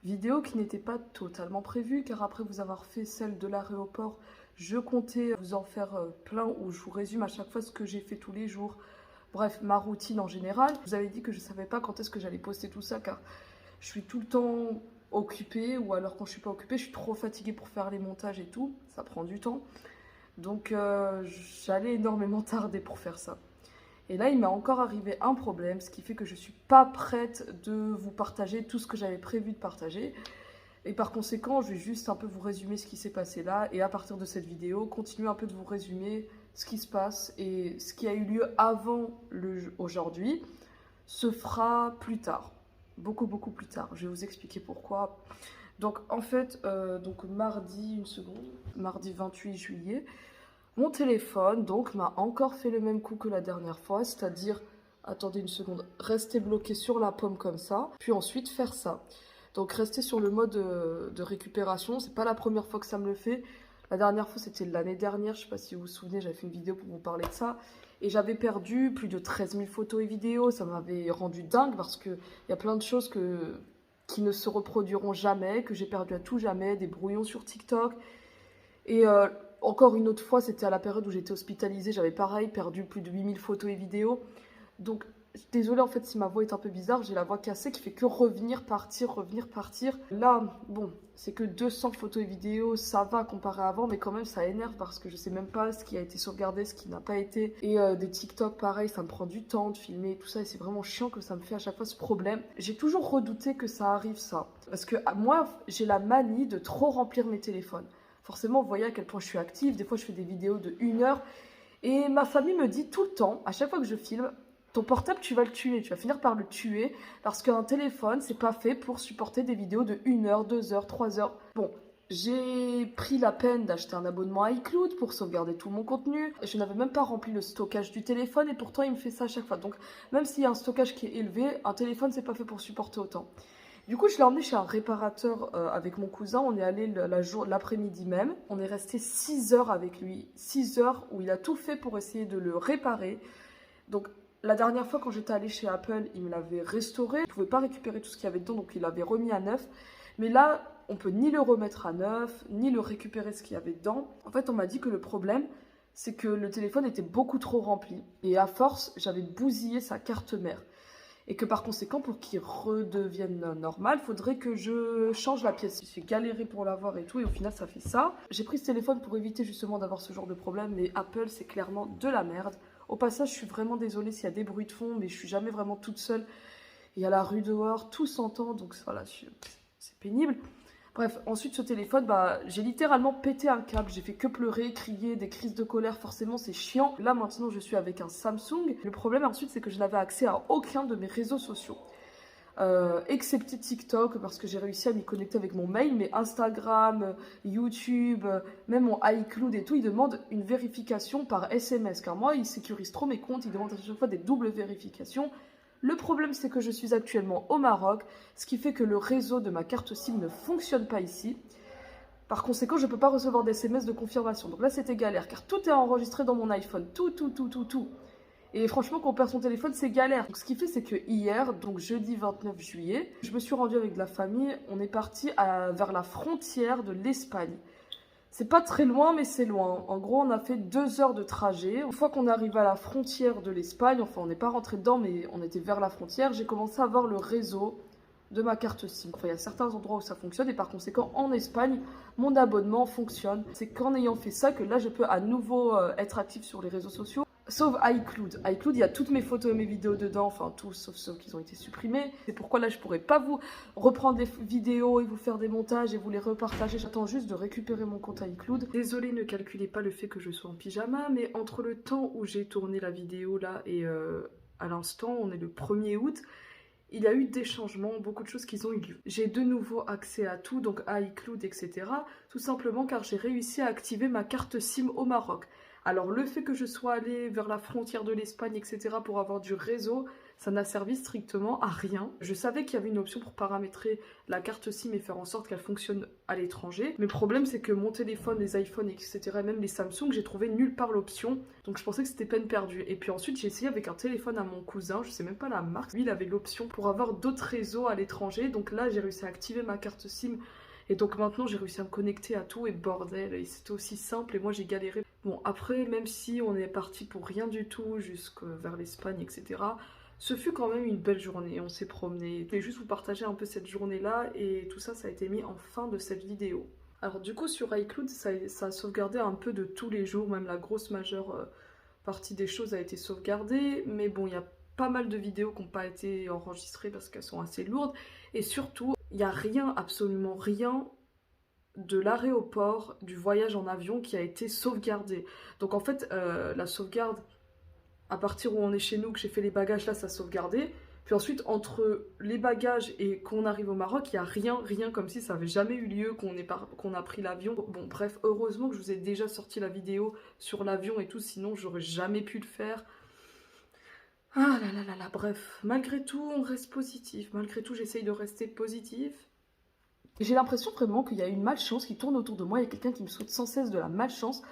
Vidéo qui n'était pas totalement prévue, car après vous avoir fait celle de l'aéroport, je comptais vous en faire plein où je vous résume à chaque fois ce que j'ai fait tous les jours. Bref, ma routine en général. Je vous avais dit que je ne savais pas quand est-ce que j'allais poster tout ça, car je suis tout le temps occupée, ou alors quand je suis pas occupée, je suis trop fatiguée pour faire les montages et tout. Ça prend du temps. Donc j'allais énormément tarder pour faire ça. Et là, il m'est encore arrivé un problème, ce qui fait que je ne suis pas prête de vous partager tout ce que j'avais prévu de partager. Et par conséquent, je vais juste un peu vous résumer ce qui s'est passé là. Et à partir de cette vidéo, continuer un peu de vous résumer ce qui se passe et ce qui a eu lieu avant aujourd'hui se fera plus tard. Beaucoup, beaucoup plus tard. Je vais vous expliquer pourquoi. Donc en fait, mardi 28 juillet, mon téléphone donc m'a encore fait le même coup que la dernière fois, c'est-à-dire, attendez une seconde, rester bloqué sur la pomme comme ça, puis ensuite faire ça. Donc rester sur le mode de récupération, c'est pas la première fois que ça me le fait. La dernière fois c'était l'année dernière, je sais pas si vous vous souvenez, j'avais fait une vidéo pour vous parler de ça. Et j'avais perdu plus de 13 000 photos et vidéos, ça m'avait rendu dingue parce qu'il y a plein de choses qui ne se reproduiront jamais, que j'ai perdu à tout jamais, des brouillons sur TikTok. Et encore une autre fois, c'était à la période où j'étais hospitalisée, j'avais pareil perdu plus de 8000 photos et vidéos. Donc désolée en fait si ma voix est un peu bizarre, j'ai la voix cassée qui fait que revenir, partir, revenir, partir. Là, bon, c'est que 200 photos et vidéos, ça va comparé à avant, mais quand même ça énerve parce que je sais même pas ce qui a été sauvegardé, ce qui n'a pas été. Et des TikTok pareil, ça me prend du temps de filmer et tout ça, et c'est vraiment chiant que ça me fait à chaque fois ce problème. J'ai toujours redouté que ça arrive ça, parce que moi j'ai la manie de trop remplir mes téléphones. Forcément, vous voyez à quel point je suis active. Des fois, je fais des vidéos de 1 heure. Et ma famille me dit tout le temps, à chaque fois que je filme, ton portable, tu vas le tuer. Tu vas finir par le tuer. Parce qu'un téléphone, c'est pas fait pour supporter des vidéos de 1 heure, 2 heures, 3 heures. Bon, j'ai pris la peine d'acheter un abonnement à iCloud pour sauvegarder tout mon contenu. Je n'avais même pas rempli le stockage du téléphone. Et pourtant, il me fait ça à chaque fois. Donc, même s'il y a un stockage qui est élevé, un téléphone, c'est pas fait pour supporter autant. Du coup, je l'ai emmené chez un réparateur avec mon cousin. On est allé l'après-midi même. On est resté 6 heures avec lui. 6 heures où il a tout fait pour essayer de le réparer. Donc, la dernière fois, quand j'étais allée chez Apple, il me l'avait restauré. Je ne pouvais pas récupérer tout ce qu'il y avait dedans, donc il l'avait remis à neuf. Mais là, on peut ni le remettre à neuf, ni le récupérer ce qu'il y avait dedans. En fait, on m'a dit que le problème, c'est que le téléphone était beaucoup trop rempli. Et à force, j'avais bousillé sa carte mère. Et que par conséquent, pour qu'il redevienne normal, il faudrait que je change la pièce. J'ai galéré pour l'avoir et tout, et au final, ça fait ça. J'ai pris ce téléphone pour éviter justement d'avoir ce genre de problème, mais Apple, c'est clairement de la merde. Au passage, je suis vraiment désolée s'il y a des bruits de fond, mais je suis jamais vraiment toute seule. Il y a la rue dehors, tout s'entend, donc voilà, c'est pénible. Bref, ensuite ce téléphone, j'ai littéralement pété un câble, j'ai fait que pleurer, crier, des crises de colère, forcément c'est chiant. Là maintenant je suis avec un Samsung. Le problème ensuite c'est que je n'avais accès à aucun de mes réseaux sociaux. Excepté TikTok parce que j'ai réussi à m'y connecter avec mon mail, mais Instagram, YouTube, même mon iCloud et tout, ils demandent une vérification par SMS. Car moi, ils sécurisent trop mes comptes, ils demandent à chaque fois des doubles vérifications. Le problème, c'est que je suis actuellement au Maroc, ce qui fait que le réseau de ma carte SIM ne fonctionne pas ici. Par conséquent, je ne peux pas recevoir des SMS de confirmation. Donc là, c'était galère, car tout est enregistré dans mon iPhone. Tout. Et franchement, quand on perd son téléphone, c'est galère. Donc, ce qui fait, c'est que hier, donc jeudi 29 juillet, je me suis rendue avec de la famille. On est parti vers la frontière de l'Espagne. C'est pas très loin, mais c'est loin. En gros, on a fait 2 heures de trajet. Une fois qu'on arrive à la frontière de l'Espagne, enfin, on n'est pas rentré dedans, mais on était vers la frontière, j'ai commencé à voir le réseau de ma carte SIM. Enfin, il y a certains endroits où ça fonctionne, et par conséquent, en Espagne, mon abonnement fonctionne. C'est qu'en ayant fait ça que là, je peux à nouveau être active sur les réseaux sociaux. Sauf iCloud. iCloud, il y a toutes mes photos et mes vidéos dedans, enfin tout, sauf ceux qui ont été supprimés. C'est pourquoi là, je pourrais pas vous reprendre des vidéos et vous faire des montages et vous les repartager. J'attends juste de récupérer mon compte iCloud. Désolée, ne calculez pas le fait que je sois en pyjama, mais entre le temps où j'ai tourné la vidéo là et à l'instant, on est le 1er août, il y a eu des changements, beaucoup de choses qui ont eu lieu. J'ai de nouveau accès à tout, donc à iCloud, etc. Tout simplement car j'ai réussi à activer ma carte SIM au Maroc. Alors le fait que je sois allée vers la frontière de l'Espagne, etc. pour avoir du réseau, Ça n'a servi strictement à rien. Je savais qu'il y avait une option pour paramétrer la carte SIM et faire en sorte qu'elle fonctionne à l'étranger. Mais le problème, c'est que mon téléphone, les iPhones, etc., même les Samsung, j'ai trouvé nulle part l'option. Donc je pensais que c'était peine perdue. Et puis ensuite, j'ai essayé avec un téléphone à mon cousin, je sais même pas la marque. Lui, il avait l'option pour avoir d'autres réseaux à l'étranger. Donc là, j'ai réussi à activer ma carte SIM. Et donc maintenant, j'ai réussi à me connecter à tout. Et bordel, et c'était aussi simple. Et moi, j'ai galéré. Bon, après, même si on est parti pour rien du tout, jusque vers l'Espagne, etc., ce fut quand même une belle journée, on s'est promené. Je voulais juste vous partager un peu cette journée-là et tout ça, ça a été mis en fin de cette vidéo. Alors du coup, sur iCloud, ça a sauvegardé un peu de tous les jours, même la grosse majeure partie des choses a été sauvegardée. Mais bon, il y a pas mal de vidéos qui n'ont pas été enregistrées parce qu'elles sont assez lourdes. Et surtout, il n'y a rien, absolument rien de l'aéroport, du voyage en avion qui a été sauvegardé. Donc en fait, la sauvegarde... À partir où on est chez nous, que j'ai fait les bagages, là, ça a sauvegardé. Puis ensuite, entre les bagages et qu'on arrive au Maroc, il n'y a rien comme si ça n'avait jamais eu lieu, qu'on a pris l'avion. Bon, bref, heureusement que je vous ai déjà sorti la vidéo sur l'avion et tout, sinon j'aurais jamais pu le faire. Ah là là là là, bref. Malgré tout, on reste positif. Malgré tout, j'essaye de rester positif. J'ai l'impression vraiment qu'il y a une malchance qui tourne autour de moi. Il y a quelqu'un qui me souhaite sans cesse de la malchance.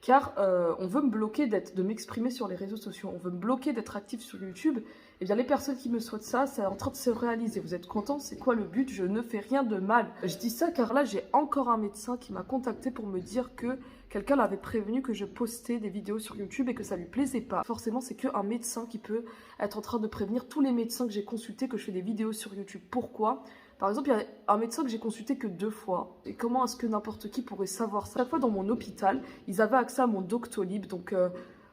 Car on veut me bloquer de m'exprimer sur les réseaux sociaux, on veut me bloquer d'être actif sur YouTube. Et bien les personnes qui me souhaitent ça, c'est en train de se réaliser. Vous êtes contents? C'est quoi le but? Je ne fais rien de mal. Je dis ça car là, j'ai encore un médecin qui m'a contacté pour me dire que quelqu'un l'avait prévenu que je postais des vidéos sur YouTube et que ça lui plaisait pas. Forcément, c'est qu'un médecin qui peut être en train de prévenir tous les médecins que j'ai consultés que je fais des vidéos sur YouTube. Pourquoi? Par exemple, il y a un médecin que j'ai consulté que 2 fois. Et comment est-ce que n'importe qui pourrait savoir ça? Chaque fois dans mon hôpital, ils avaient accès à mon Doctolib, donc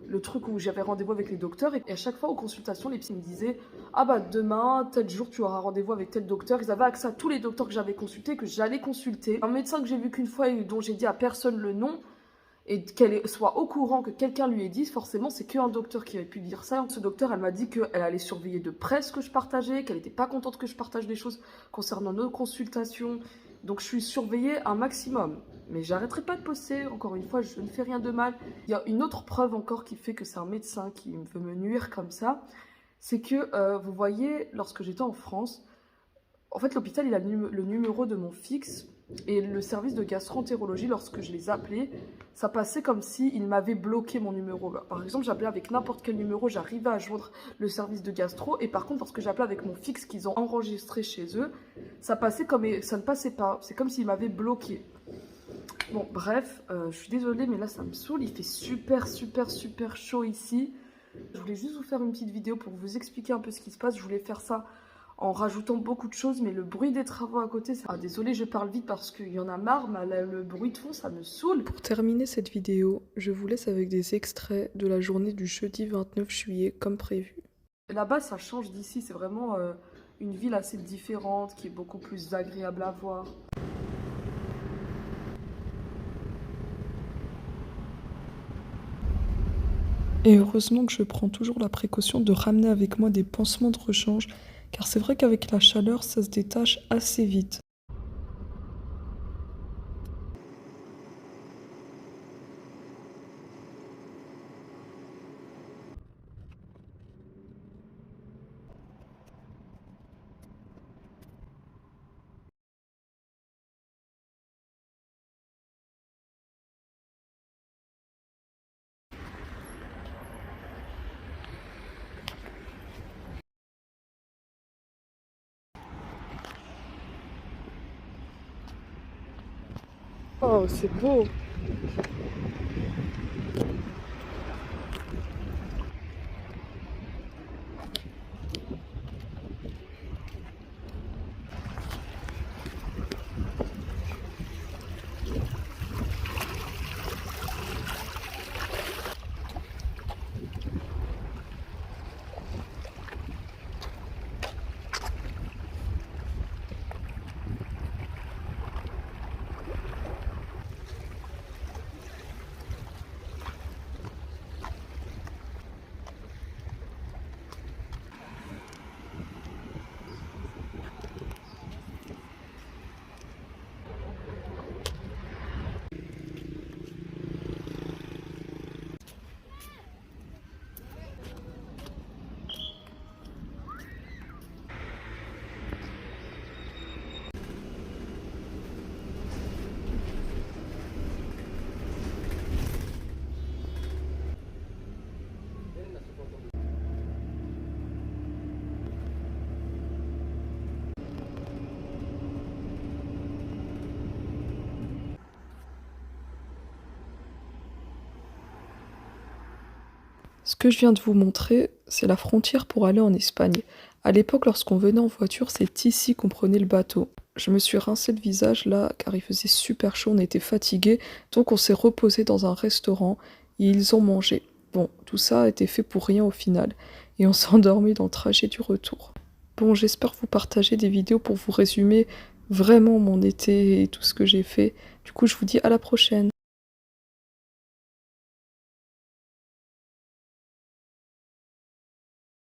le truc où j'avais rendez-vous avec les docteurs. Et à chaque fois aux consultations, les psys me disaient « Ah bah demain, tel jour, tu auras rendez-vous avec tel docteur ». Ils avaient accès à tous les docteurs que j'avais consultés, que j'allais consulter. Un médecin que j'ai vu qu'une fois et dont j'ai dit à personne le nom, et qu'elle soit au courant que quelqu'un lui ait dit, forcément, c'est qu'un docteur qui avait pu dire ça. Ce docteur, elle m'a dit qu'elle allait surveiller de près ce que je partageais, qu'elle n'était pas contente que je partage des choses concernant nos consultations. Donc, je suis surveillée un maximum. Mais j'arrêterai pas de poster. Encore une fois, je ne fais rien de mal. Il y a une autre preuve encore qui fait que c'est un médecin qui veut me nuire comme ça. C'est que, vous voyez, lorsque j'étais en France, en fait, l'hôpital, il a le numéro de mon fixe. Et le service de gastro-entérologie, lorsque je les appelais, ça passait comme s'il m'avait bloqué mon numéro. Par exemple, j'appelais avec n'importe quel numéro, j'arrivais à joindre le service de gastro. Et par contre, lorsque j'appelais avec mon fixe qu'ils ont enregistré chez eux, ça passait comme ça ne passait pas. C'est comme s'ils m'avaient bloqué. Bon, bref, je suis désolée, mais là, ça me saoule. Il fait super chaud ici. Je voulais juste vous faire une petite vidéo pour vous expliquer un peu ce qui se passe. Je voulais faire ça en rajoutant beaucoup de choses, mais le bruit des travaux à côté, ça... Ah, désolée, je parle vite parce qu'il y en a marre, mais le bruit de fond, ça me saoule. Pour terminer cette vidéo, je vous laisse avec des extraits de la journée du jeudi 29 juillet, comme prévu. Là-bas, ça change d'ici, c'est vraiment une ville assez différente, qui est beaucoup plus agréable à voir. Et heureusement que je prends toujours la précaution de ramener avec moi des pansements de rechange, car c'est vrai qu'avec la chaleur, ça se détache assez vite. Oh, c'est beau! Ce que je viens de vous montrer, c'est la frontière pour aller en Espagne. À l'époque, lorsqu'on venait en voiture, c'est ici qu'on prenait le bateau. Je me suis rincé le visage là, car il faisait super chaud, on était fatigués, donc on s'est reposé dans un restaurant et ils ont mangé. Bon, tout ça a été fait pour rien au final, et on s'est endormi dans le trajet du retour. Bon, j'espère vous partager des vidéos pour vous résumer vraiment mon été et tout ce que j'ai fait. Du coup, je vous dis à la prochaine.